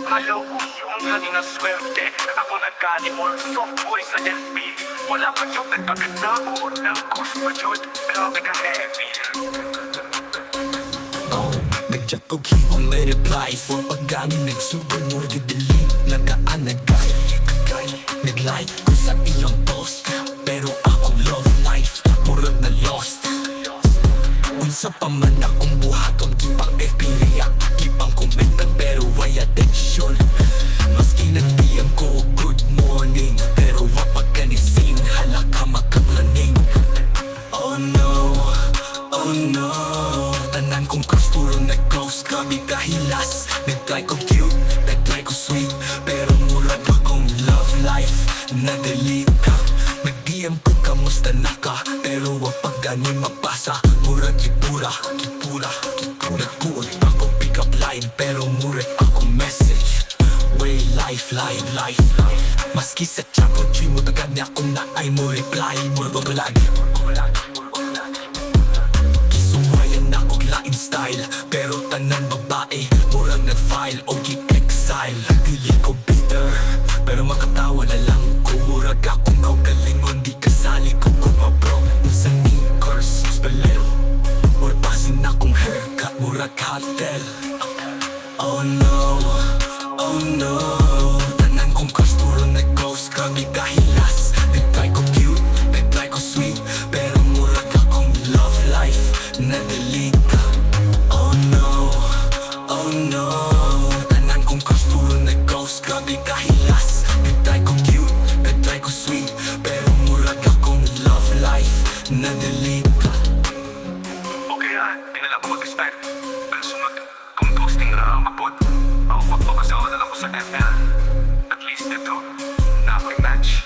Ayaw ko yung galing na swerte. Ako nagkalimor, soft boy sa FB. Wala pa yung nagkaganda ko ng cost pa yun, pero nagka-heavy. Nag-chat ko keep on may reply for paggamit nagsubo mo delete nagaan nag-like ko sa iyong post pero ako love life murag na lost unsa pa man akong buhaton kipang FB react kipang komentan pero way attention maski nag-PM ko good morning pero wapag kanising halaka makaplaning oh no tanan kong crush puro nag-close kami kahilas nag-try ko cute, nag-try ko sweet pero murag akong love life na-delete ka nag-DM ko kamusta na ka pero wag pag gani mabasa murag kipura nagkuot pa ko pick up line pero murag akong message way life maski sa chat ko G mo tagad niya kung na ay mo reply murag babalagi style pero tanan babae murang nag-file o gi-exile dili ko bitter pero makatawa na lang ko murag akong kaugalingon di kasali ko kumabro sa sneakers spalero or pasin akong haircut murag hotel oh no tanan kong crush puro nag-ghost kami kahilas nag-try ko cute, nag-try ko sweet pero murag akong love life na-delete ka oh no tanan kong crush puro nag-ghost grabe kahilas nag-try ko cute, nag-try ko sweet pero murag akong love life na-delete ka Okay di na lang ko mag-expect pero sunod kung ghosting na mabot ako magpapakasawa na lang ko sa FL at least ito na match